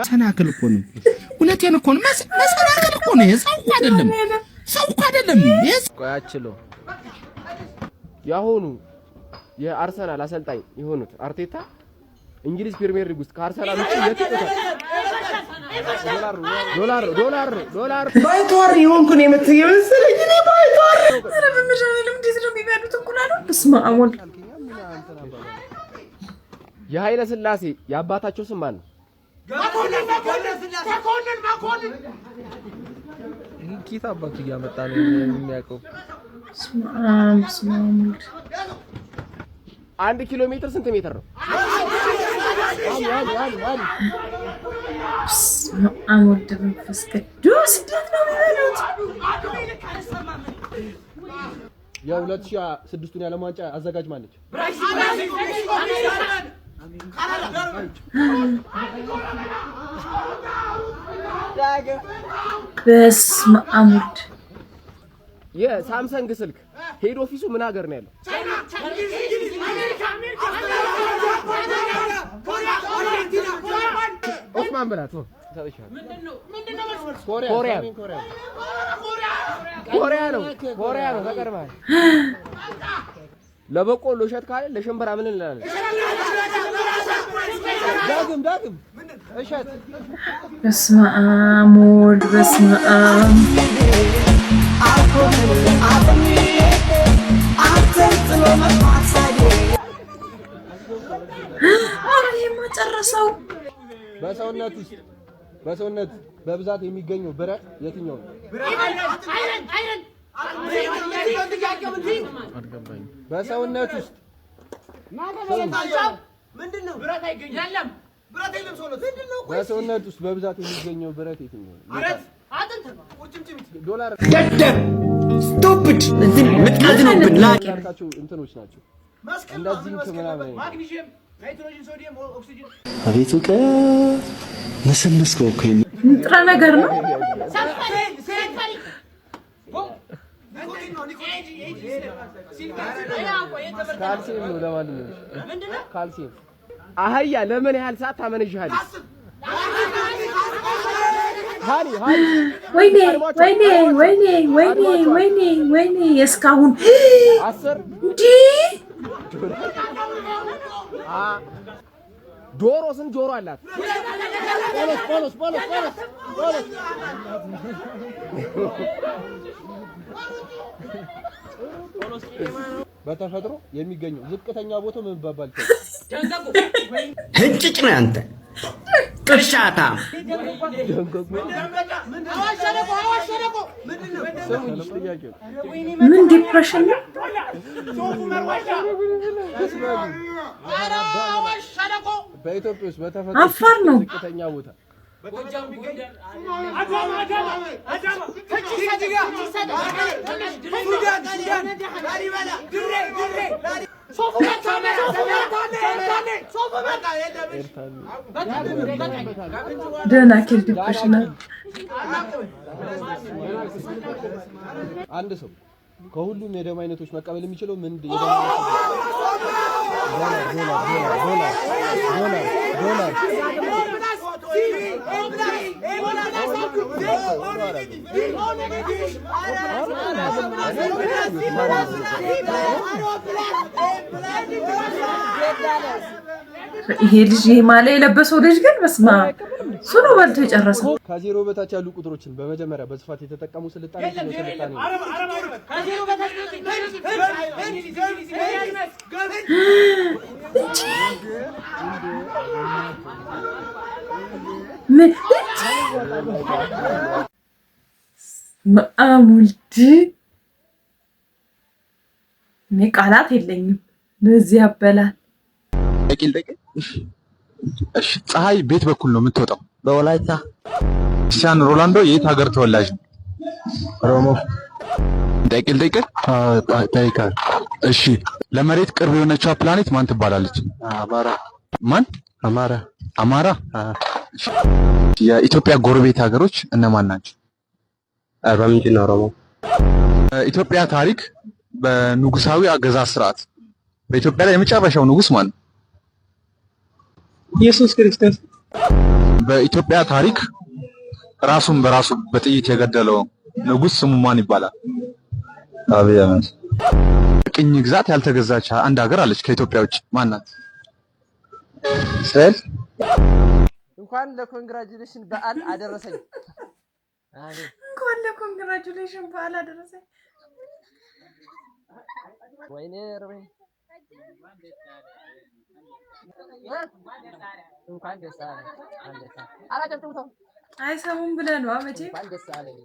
ሰናክል እኮ ነው። እውነቴን እኮ ነው። መሰናክል እኮ ነው። ሰው እኮ አይደለም። ቆያችሎ ያሁኑ የአርሰናል አሰልጣኝ የሆኑት አርቴታ እንግሊዝ ፕሪሚየር ሊግ ውስጥ ከአርሰናል ውጪ የት ይቆጣል? ዶላር ባይቷር ይሆንኩ ነው የምትይው መሰለኝ። እኔ ባይቷር የኃይለ ሥላሴ የአባታቸው ስም ማን ነው? ኪታ አባቱ እያመጣ ነው የሚያውቀው። 1 ኪሎ ሜትር ስንት ሜትር ነው? አሞድ መንፈስ ቅዱስ ደት ነው የሚሉት። የ2006ቱን የዓለም ዋንጫ አዘጋጅ ማነች? በስመ አብ ወልድ። የሳምሰንግ ስልክ ሄድ ኦፊሱ ምን ሀገር ነው ያለው? ኦስማን በላት ነው። ኮሪያ ነው። ተቀርባል። ለበቆሎ እሸት ካለ ለሽምብራ ምን እንላለን? ዳግም እሸት። በስመ አብ ወልድ በስመ አብ ጨረሰው። በሰውነት በብዛት የሚገኘው ብረት የትኛው ነው? በሰውነት ውስጥ ምንድነው? ብረት አይገኝም። የለም ብረት የለም። ምንድነው? በሰውነት ውስጥ በብዛት የሚገኘው ብረት የትኛው? ብረት አጥንት ነው። ቁርጭምጭሚት ዶላር ደደብ ስቱፒድ እንትን ምጣዝነውብን ላልካቸው እንትኖች ናቸው። እንደዚህ ምናምን ማግኒዥየም፣ ናይትሮጅን፣ ሶዲየም፣ ኦክሲጅን። አቤቱ ነሰነስከው እኮ ንጥረ ነገር ነው። ካልሲየም ነው። ለማንኛውም ካልሲየም አህያ ለምን ያህል ሰዓት ታመነዥሃለች? ወይኔ እስካሁን 10 እንዴ! ዶሮ ስንት ጆሮ አላት? ፖሎስ በተፈጥሮ የሚገኘው ዝቅተኛ ቦታ ምን ይባላል? ህንጭጭ ነው አንተ ቅርሻታ። ምን ዲፕሬሽን ነው? በኢትዮጵያ ውስጥ በተፈጥሮ አፋር ነው ዝቅተኛ ቦታ ደህና ኬል ዲፕሬሽን። አንድ ሰው ከሁሉም የደም አይነቶች መቀበል የሚችለው ምን ዶላር ይሄ ልጅ ማለ የለበሰው ልጅ ግን በስማ ሱኑ በልቶ የጨረሰው። ከዜሮ በታች ያሉ ቁጥሮችን በመጀመሪያ በስፋት የተጠቀሙ ስልጣኔ ነው። ከዜሮ በታች ማሙልድ እኔ ቃላት የለኝም ለዚህ ያበላል። እሺ ፀሐይ ቤት በኩል ነው የምትወጣው? በወላይታ። ክርስቲያኖ ሮናልዶ የት ሀገር ተወላጅ ነው? ሮሞ። ጠይቃ። እሺ ለመሬት ቅርብ የሆነችው ፕላኔት ማን ትባላለች? አማራ። ማን? አማራ። አማራ። የኢትዮጵያ ጎረቤት ሀገሮች እነማን ናቸው? አርባ ምንጭና ኦሮሞ። ኢትዮጵያ ታሪክ በንጉሳዊ አገዛዝ ስርዓት በኢትዮጵያ ላይ የመጨረሻው ንጉስ ማን ነው? ኢየሱስ ክርስቶስ። በኢትዮጵያ ታሪክ ራሱን በራሱ በጥይት የገደለው ንጉስ ስሙ ማን ይባላል? አብይ አህመድ። ቅኝ ግዛት ያልተገዛች አንድ ሀገር አለች ከኢትዮጵያ ውጭ ማን ናት? እስራኤል። እንኳን ለኮንግራጁሌሽን በዓል አደረሰኝ። እንኳን ለኮንግራጁሌሽን በዓል አደረሰኝ። ወይኔ ረበኝ እንኳን ደስ አለህ። አላጨብጭቡት አይሰሙም ብለህ ነው መቼ እንኳን ደስ አለህ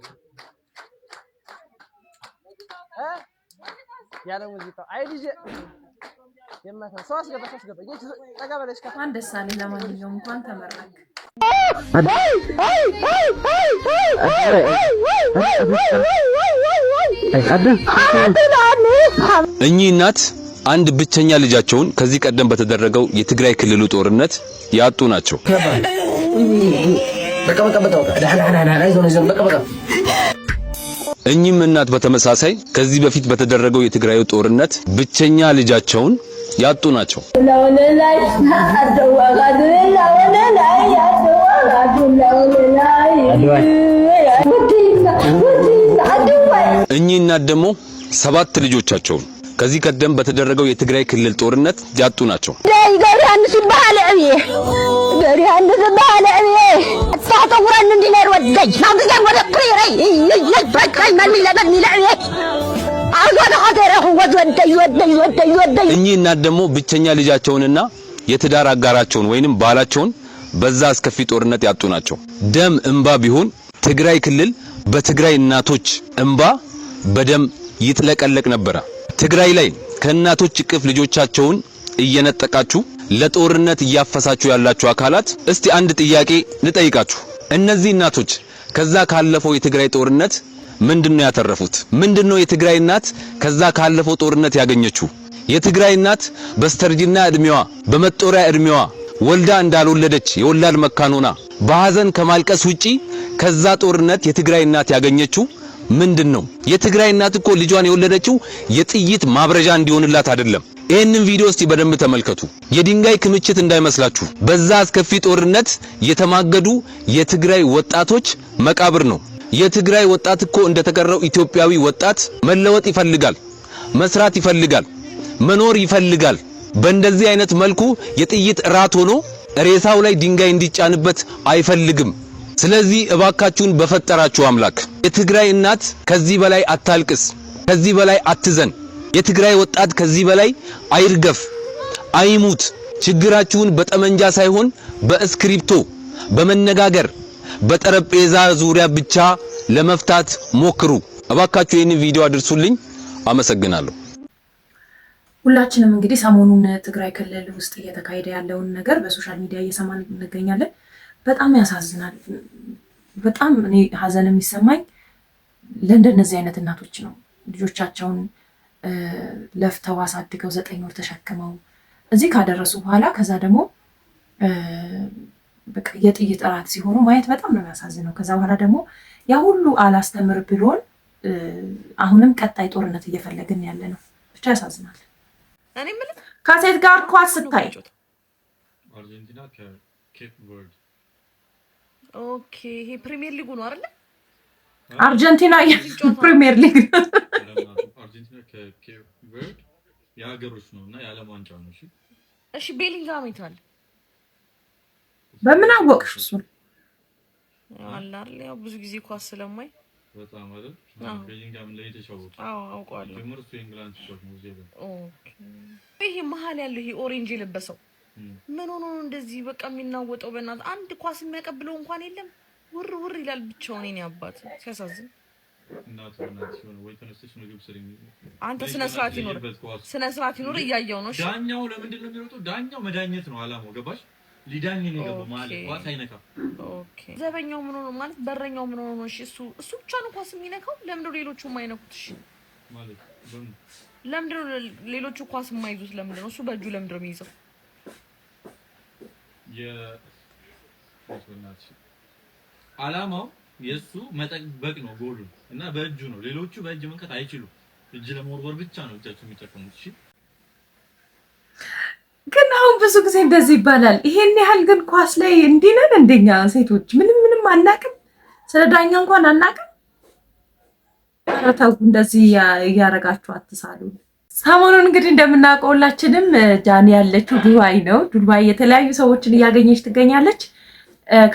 ያለ ሙዚቃ አይ ልጅ የማታ ሰው አስገባ ይች ጠጋ በለሽ እንኳን ደስ አለህ። ለማንኛውም እንኳን ተመረቅ። እኚህ እናት አንድ ብቸኛ ልጃቸውን ከዚህ ቀደም በተደረገው የትግራይ ክልሉ ጦርነት ያጡ ናቸው። እኚህም እናት በተመሳሳይ ከዚህ በፊት በተደረገው የትግራዩ ጦርነት ብቸኛ ልጃቸውን ያጡ ናቸው። እኚህ እናት ደግሞ 7 ልጆቻቸውን ከዚህ ቀደም በተደረገው የትግራይ ክልል ጦርነት ያጡ ናቸው። እኚህ እናት ደግሞ ብቸኛ ልጃቸውንና የትዳር አጋራቸውን ወይንም ባላቸውን በዛ አስከፊ ጦርነት ያጡ ናቸው። ደም እንባ ቢሆን ትግራይ ክልል በትግራይ እናቶች እንባ በደም ይጥለቀለቅ ነበር። ትግራይ ላይ ከእናቶች እቅፍ ልጆቻቸውን እየነጠቃችሁ ለጦርነት እያፈሳችሁ ያላችሁ አካላት እስቲ አንድ ጥያቄ ልጠይቃችሁ። እነዚህ እናቶች ከዛ ካለፈው የትግራይ ጦርነት ምንድነው ያተረፉት? ምንድነው የትግራይ እናት ከዛ ካለፈው ጦርነት ያገኘችው? የትግራይ እናት በስተርጅና እድሜዋ በመጦሪያ እድሜዋ ወልዳ እንዳልወለደች የወላድ መካን ሆና በሐዘን ከማልቀስ ውጪ ከዛ ጦርነት የትግራይ እናት ያገኘችው ምንድነው? የትግራይ እናት እኮ ልጇን የወለደችው የጥይት ማብረጃ እንዲሆንላት አይደለም። ይህንን ቪዲዮ እስቲ በደንብ ተመልከቱ። የድንጋይ ክምችት እንዳይመስላችሁ። በዛ አስከፊ ጦርነት የተማገዱ የትግራይ ወጣቶች መቃብር ነው። የትግራይ ወጣት እኮ እንደተቀረው ኢትዮጵያዊ ወጣት መለወጥ ይፈልጋል፣ መስራት ይፈልጋል፣ መኖር ይፈልጋል። በእንደዚህ አይነት መልኩ የጥይት ራት ሆኖ ሬሳው ላይ ድንጋይ እንዲጫንበት አይፈልግም። ስለዚህ እባካችሁን በፈጠራችሁ አምላክ የትግራይ እናት ከዚህ በላይ አታልቅስ፣ ከዚህ በላይ አትዘን። የትግራይ ወጣት ከዚህ በላይ አይርገፍ፣ አይሙት። ችግራችሁን በጠመንጃ ሳይሆን በእስክሪፕቶ በመነጋገር በጠረጴዛ ዙሪያ ብቻ ለመፍታት ሞክሩ። እባካችሁ ይህንን ቪዲዮ አድርሱልኝ። አመሰግናለሁ። ሁላችንም እንግዲህ ሰሞኑን ትግራይ ክልል ውስጥ እየተካሄደ ያለውን ነገር በሶሻል ሚዲያ እየሰማን እንገኛለን። በጣም ያሳዝናል። በጣም እኔ ሀዘን የሚሰማኝ ለእንደነዚህ አይነት እናቶች ነው። ልጆቻቸውን ለፍተው አሳድገው 9 ወር ተሸክመው እዚህ ካደረሱ በኋላ ከዛ ደግሞ በቃ የጥይት እራት ሲሆኑ ማየት በጣም ነው የሚያሳዝነው። ከዛ በኋላ ደግሞ ያ ሁሉ አላስተምር ብሎን አሁንም ቀጣይ ጦርነት እየፈለግን ያለ ነው። ብቻ ያሳዝናል። እኔ ምን ከሴት ጋር ኳስ ስታይ አርጀንቲና ከኬፕ ቨርድ ኦኬ፣ ይሄ ፕሪሚየር ሊጉ ነው አይደል? አርጀንቲና ፕሪሚየር ሊግ አርጀንቲና ከኬፕ ቨርድ የሀገሮች ነውና የዓለም ዋንጫ ነው። እሺ እሺ፣ ቤሊንጋም ይታል በምን አወቅሽ? እሱ አላል ያው ብዙ ጊዜ ኳስ ስለማይ በጣም አይደል? ቤሊንጋም ላይ ተጫወተ። አዎ አውቀዋለሁ። ትምህርቱ የእንግላንድ ስፖርት ነው ዘበ ኦኬ። ይሄ መሀል ያለው ይሄ ኦሬንጅ የለበሰው ምን ሆኖ ነው እንደዚህ በቃ የሚናወጠው? በእናት አንድ ኳስ የሚያቀብለው እንኳን የለም። ውር ውር ይላል ብቻውን። እኔ አባት ሲያሳዝን። እናቱ ሲሆን ወይ ተነስተሽ ምግብ ስሪ። አንተ ስነ ስርዓት ይኖር እያየው ነው። ዳኛው ለምንድን ነው የሚሮጠው? ዳኛው መዳኘት ነው አላማው። ገባሽ? ሊዳኝ ነው የገባው ማለት ኳስ አይነካም። ኦኬ። ዘበኛው ምን ሆኖ ማለት በረኛው ምን ሆኖ ነው? እሺ እሱ ብቻ ነው ኳስ የሚነካው? ለምን ነው ሌሎቹ የማይነኩት? እሺ ማለት ለምን ነው ሌሎቹ ኳስ የማይዙት? ለምን ነው እሱ በእጁ ለምን ነው የሚይዘው? አላማው የሱ መጠበቅ ነው ጎሉ እና በእጁ ነው። ሌሎቹ በእጅ መንከት አይችሉም። እጅ ለመወርወር ብቻ ነው እጃቸው የሚጠቀሙት። እሺ ግን አሁን ብዙ ጊዜ እንደዚህ ይባላል። ይሄን ያህል ግን ኳስ ላይ እንዲህ ነን እንደኛ ሴቶች ምንም አናቅም። ስለ ዳኛ እንኳን አናቅም። ኧረ ተው እንደዚህ እያረጋችሁ አትሳሉ። ሰሞኑን እንግዲህ እንደምናውቀው ሁላችንም ጃኒ ያለችው ዱባይ ነው። ዱባይ የተለያዩ ሰዎችን እያገኘች ትገኛለች።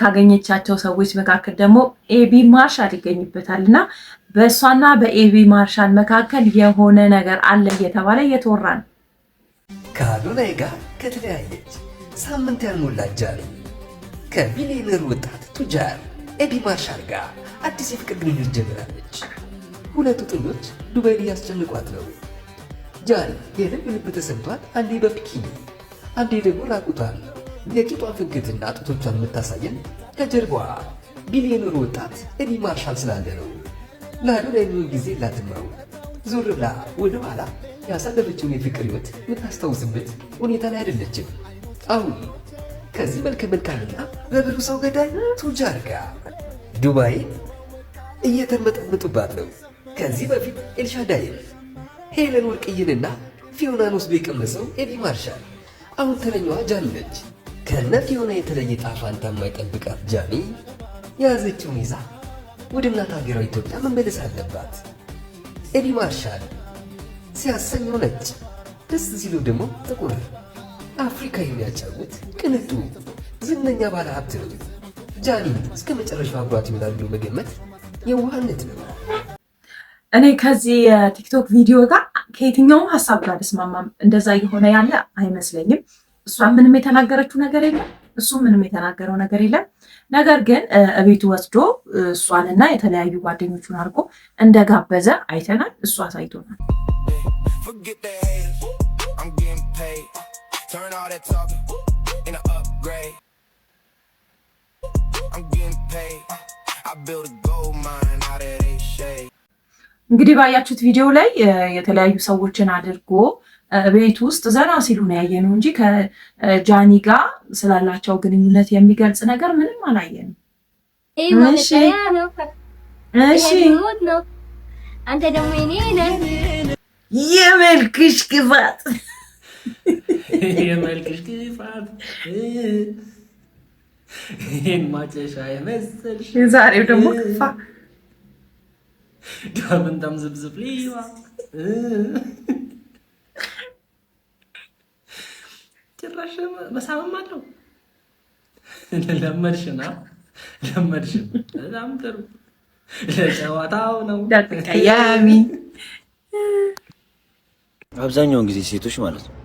ካገኘቻቸው ሰዎች መካከል ደግሞ ኤቢ ማርሻል ይገኝበታል እና በእሷና በኤቢ ማርሻል መካከል የሆነ ነገር አለ እየተባለ እየተወራ ነው። ከአዶናይ ጋር ከተለያየች ሳምንት ያልሞላት ጃኒ ከቢሊየነር ወጣት ቱጃር ኤቢ ማርሻል ጋር አዲስ የፍቅር ግንኙነት ጀምራለች። ሁለቱ ጥንዶች ዱባይ ላይ ያስጨንቋት ነው። ጃኒ የልብ ልብ ተሰምቷት አንዴ በፒኪኒ አንዴ ደግሞ ራቁቷል። የቂጧን ፍግትና ጡቶቿን የምታሳየን ከጀርባዋ ቢሊየነሩ ወጣት ኤቢ ማርሻል ስላለ ነው። ለአዶናይ የሚሆን ጊዜ ላትመው ዞር ብላ ወደ ኋላ ያሳለፈችውን የፍቅር ህይወት የምታስታውስበት ሁኔታ ላይ አይደለችም። አሁን ከዚህ መልከ መልካምና በብዙ ሰው ገዳይ ቱጃር ጋር ዱባይን እየተመጠመጡባት ነው። ከዚህ በፊት ኤልሻዳይን፣ ሄለን ወርቅዬንና ፊዮናን ወስዶ የቀመሰው ኤቢ ማርሻል አሁን ተረኛዋ ጃኒ ነች። ከነ ፊዮና የተለየ ጣፋንታ የማይጠብቃት ጃኒ የያዘችውን ይዛ ወደ እናት ሀገሯ ኢትዮጵያ መመለስ አለባት። ኤቢ ማርሻል ሲያሰኘው ነጭ፣ ደስ ሲለው ደግሞ ጥቁር፣ አፍሪካ የሚያጫውት ቅንጡ ዝነኛ ባለ ሀብት ነው። ጃኒ እስከ መጨረሻው አብሯት ይሆናል ብሎ መገመት የዋህነት ነው። እኔ ከዚህ የቲክቶክ ቪዲዮ ጋር ከየትኛውም ሀሳብ ጋር አልስማማም። እንደዛ እየሆነ ያለ አይመስለኝም። እሷ ምንም የተናገረችው ነገር የለም፣ እሱ ምንም የተናገረው ነገር የለም። ነገር ግን እቤቱ ወስዶ እሷንና የተለያዩ ጓደኞቹን አድርጎ እንደጋበዘ አይተናል። እሱ አሳይቶናል። እንግዲህ ባያችሁት ቪዲዮ ላይ የተለያዩ ሰዎችን አድርጎ ቤት ውስጥ ዘና ሲሉ ነው ያየነው እንጂ ከጃኒ ጋር ስላላቸው ግንኙነት የሚገልጽ ነገር ምንም አላየንም። እሺ አንተ ደግሞ እኔ ነኝ የመልክሽ ክፋት የመልክሽ ክፋት ይሄን ማጨሻ የመሰልሽ ዛሬው ደግሞ ክፋ ዳምን ተምዝብዝብ ሊዋ ጭራሽ መሳምም አለው። ለመድሽና ለመድሽ በጣም ጥሩ ለጨዋታው ነው ዳቀያሚ። አብዛኛውን ጊዜ ሴቶች ማለት ነው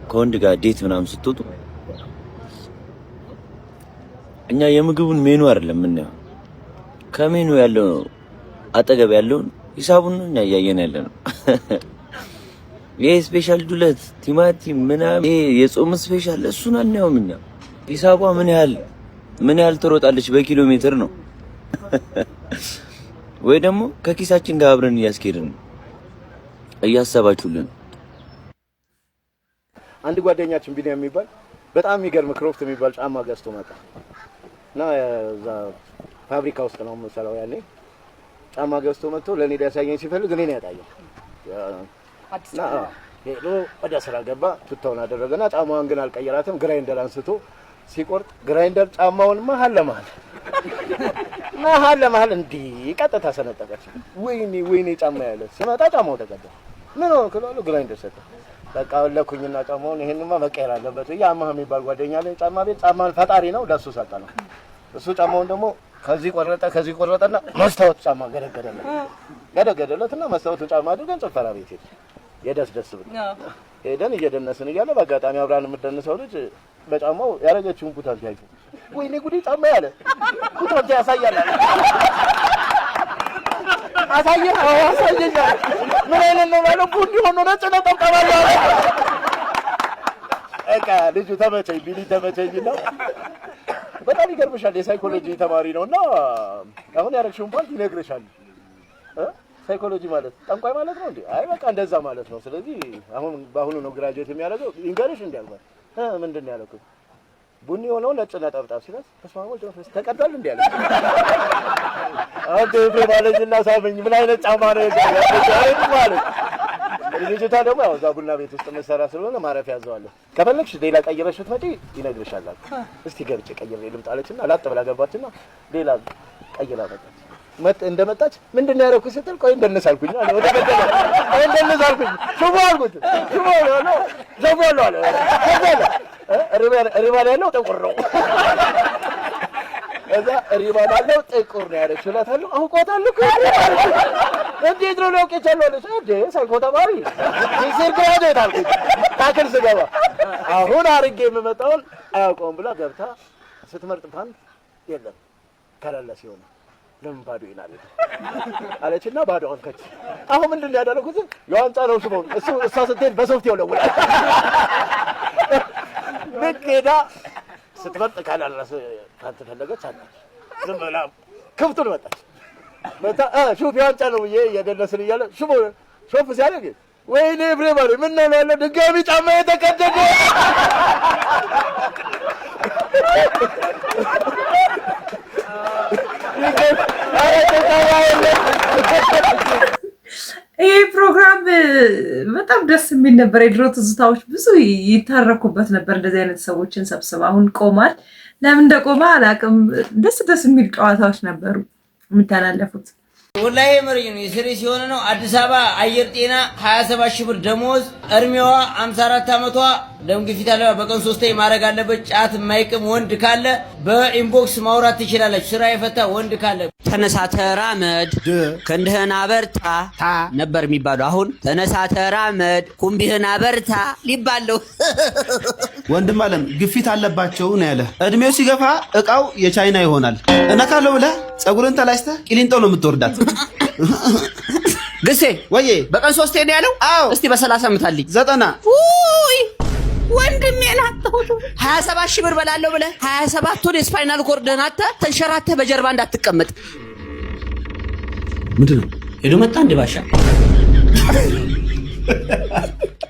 ከወንድ ጋር ዴት ምናምን ስትወጡ እኛ የምግቡን ሜኑ አይደለም የምናየው፣ ከሜኑ ያለው አጠገብ ያለውን ሂሳቡን ነው እኛ እያየን ያለ ነው። ይሄ ስፔሻል ዱለት ቲማቲም ምናምን ይሄ የጾም ስፔሻል እሱን አናየውም እኛ። ሂሳቧ ምን ያህል ትሮጣለች በኪሎ ሜትር ነው ወይ ደግሞ ከኪሳችን ጋር አብረን እያስኬድን ነው። እያሰባችሁልን አንድ ጓደኛችን ቢኒያም የሚባል በጣም የሚገርም ክሮፍት የሚባል ጫማ ገዝቶ መጣ እና እዛ ፋብሪካ ውስጥ ነው የምሰራው ያኔ። ጫማ ገዝቶ መጥቶ ለኔ ሊያሳየኝ ሲፈልግ እኔ ነው ያጣየው። እና ሄዶ ወደ ስራ ገባ፣ ቱታውን አደረገና ጫማዋን ግን አልቀየራትም። ግራይንደር አንስቶ ሲቆርጥ ግራይንደር ጫማውን መሀል ለመሀል እንዲህ ቀጥታ ሰነጠቀች። ወይኔ ጫማ ያለ ሲመጣ ጫማው ተቀዳ። ምን ሆነ ክላሉ ግራይንደር ሰጠ። በቃ ለኩኝና ጫማውን ይሄንማ መቀየር አለበት። ያማህ የሚባል ጓደኛ ላይ ጫማ ቤት ጫማን ፈጣሪ ነው ለሱ ሰጠ ነው። እሱ ጫማውን ደግሞ ከዚህ ቆረጠና መስታወት ጫማ ገደገደለትና መስታወቱን ጫማ አድርገን ጭፈራ ቤት የደስ ብሎ ሄደን እየደነስን እያለ በአጋጣሚ አብራን የምትደንሰው ልጅ በጫማው ያረገችውን ቡታንቲ አይቶ ወይኔ ጉዴ ጫማ ያለ ቡታንቲ ያሳያል አሳየኝ ምን አይነት ነው ማለት ቡኒ ሆኖ ነጭ ነው ጠምጣማለ እቃ ልጁ ተመቸኝ ቢሊ ተመቸኝ ነው። በጣም ይገርምሻል የሳይኮሎጂ ተማሪ ነውና አሁን ያረግሽውን ፓርት ይነግርሻል። ሳይኮሎጂ ማለት ጠንቋይ ማለት ነው እንዴ? አይ በቃ እንደዛ ማለት ነው። ስለዚህ አሁን በአሁኑ ነው ግራጁዌት የሚያደርገው። ይንገርሽ እንዲያልኳት ምንድን ነው ያልኩት? ቡኒ ሆነው ነጭ ነጠብጣብ ሲለስ ተስማማው ጀፈስ ተቀዳል እንዴ ያለ አንተ ማለት ሳበኝ ምን አይነት ጫማ ነው ማለት ልጅቷ ደግሞ ያው እዛ ቡና ቤት ውስጥ መሰራ ስለሆነ ማረፊያ ያዘዋለሁ። ከፈለግሽ ሌላ ቀይረሽ ብትመጪ ይነግርሻል። እስቲ ገብቼ ቀይሬ ልምጣ አለችና ላጥ ብላ ገባችና ሌላ ቀይራ እንደመጣች ምንድነው ያደረኩት ስትል ቆይ እንደነሳልኩኝ አለ። ወደ ገደለ እንደነሳልኩኝ ሹቦ አልኩት ሹቦ ነው ዘቦሎ አለ ሪባን ያለው ጥቁር ነው። እዛ ሪባን ያለው ጥቁር ነው ያለችው እላታለሁ። አውቆታለሁ እንዴት ነው ሊያውቅ የቻለው አለች። እንዴ ሳይኮ ተማሪ ሲር ግራጁዌት አልኩት ታክል ስገባ አሁን አርጌ የምመጣውን አያውቀውም ብላ ገብታ ስትመርጥ ፓንት የለም ከለለ ሲሆን ለምን ባዶ ይላል አለችና ባዶ አንከች። አሁን ምንድነው ያደረኩት? የዋንጫ ነው ሽቦ እሷ ስትሄድ በሶፍት ይወለውላል። ልክ ሄዳ ስትመርጥ ካላላስ ፓንት ፈለገች አለ ዝም ብላ ክፍቱን መጣ ሹፍ የዋንጫ ነው ብዬ እየደነስን እያለ ሾፍ ሲያደርግ ወይኔ ብሬ ባሪ ምን ነው ያለ ድጋሚ ጫማ የተቀደደ ይሄ ፕሮግራም በጣም ደስ የሚል ነበር። የድሮ ትዝታዎች ብዙ ይታረኩበት ነበር። እንደዚህ አይነት ሰዎችን ሰብስባ አሁን ቆማል። ለምን እንደቆመ አላውቅም። ደስ የሚል ጨዋታዎች ነበሩ የሚተላለፉት። ወላሂ መረኝ ነው የስሬ ሲሆን ነው። አዲስ አበባ አየር ጤና 27 ሺህ ብር ደሞዝ፣ እድሜዋ 54 ዓመቷ፣ ደም ግፊት አለ፣ በቀን 3 ማድረግ አለበት። ጫት የማይቅም ወንድ ካለ በኢንቦክስ ማውራት ትችላለች። ስራ የፈታ ወንድ ካለ ተነሳ ተራመድ ክንድህን አበርታ ነበር የሚባለው። አሁን ተነሳ ተራመድ ኩምቢህን አበርታ ሊባለው ወንድም አለም ግፊት አለባቸው ነው ያለ። እድሜው ሲገፋ እቃው የቻይና ይሆናል። እነካለው ብለህ ጸጉርን ተላጭተህ ቂሊንጦ ነው የምትወርዳት። ግሴ ወዬ በቀን 3 ነው ያለው? አዎ። እስቲ በ30 ምታልኝ። 90 ውይ ወንድሜ ናተው 27 ሺህ ብር በላለሁ ብለህ 27ቱን የስፓይናል ኮርድህን አጥተህ ተንሸራተህ በጀርባ እንዳትቀመጥ። ምንድነው? ሄዶ መጣ እንደ ባሻ።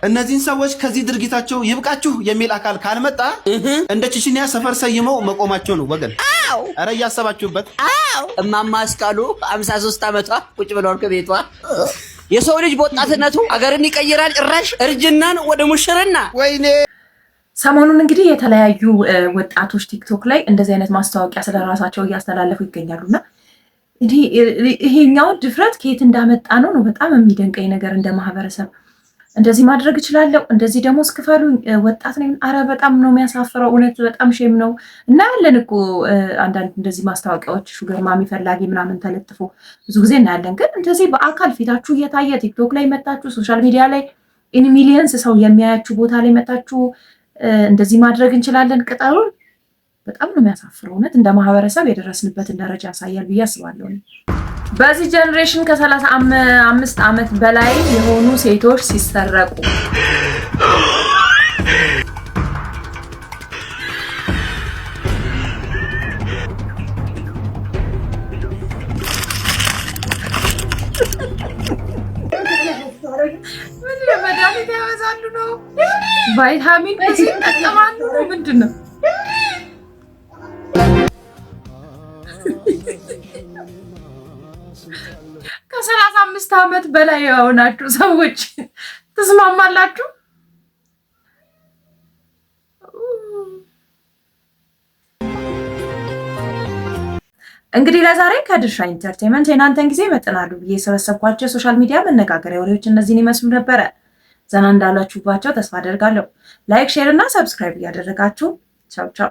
እነዚህን ሰዎች ከዚህ ድርጊታቸው ይብቃችሁ የሚል አካል ካልመጣ እንደ ቺቺኒያ ሰፈር ሰይመው መቆማቸው ነው ወገን። አዎ ኧረ እያሰባችሁበት። አዎ እማማ አስካሉ 53 ዓመቷ ቁጭ ብለው ከቤቷ የሰው ልጅ በወጣትነቱ አገርን ይቀይራል። ጭራሽ እርጅናን ወደ ሙሽርና። ወይኔ ሰሞኑን እንግዲህ የተለያዩ ወጣቶች ቲክቶክ ላይ እንደዚህ አይነት ማስታወቂያ ስለራሳቸው እያስተላለፉ ይገኛሉና እንዲህ ይሄኛው ድፍረት ከየት እንዳመጣ ነው በጣም የሚደንቀኝ ነገር። እንደ ማህበረሰብ እንደዚህ ማድረግ እችላለሁ፣ እንደዚህ ደግሞ እስክፈሉ ወጣት ነኝ። አረ በጣም ነው የሚያሳፍረው። እውነት በጣም ሼም ነው። እና ያለን እኮ አንዳንድ እንደዚህ ማስታወቂያዎች ሹገር ማሚ ፈላጊ ምናምን ተለጥፎ ብዙ ጊዜ እናያለን። ግን እንደዚህ በአካል ፊታችሁ እየታየ ቲክቶክ ላይ መጣችሁ፣ ሶሻል ሚዲያ ላይ ኢን ሚሊየንስ ሰው የሚያያችሁ ቦታ ላይ መጣችሁ እንደዚህ ማድረግ እንችላለን ቅጠሩን። በጣም ነው የሚያሳፍረው። እውነት እንደ ማህበረሰብ የደረስንበትን ደረጃ ያሳያል ብዬ አስባለሁ። በዚህ ጀነሬሽን ከ35 ዓመት በላይ የሆኑ ሴቶች ሲሰረቁ ምን መድኃኒት ያበዛሉ ነው? ቫይታሚን ሲጠቀማሉ ነው? ምንድን ነው? ከ35 ዓመት በላይ የሆናችሁ ሰዎች ትስማማላችሁ? እንግዲህ ለዛሬ ከድርሻ ኢንተርቴይንመንት የናንተን ጊዜ ይመጥናሉ ብዬ የሰበሰብኳቸው የሶሻል ሚዲያ መነጋገሪያ ወሬዎች እነዚህን ይመስሉ ነበረ። ዘና እንዳላችሁባቸው ተስፋ አደርጋለሁ። ላይክ፣ ሼር እና ሰብስክራይብ እያደረጋችሁ ቻው ቻው።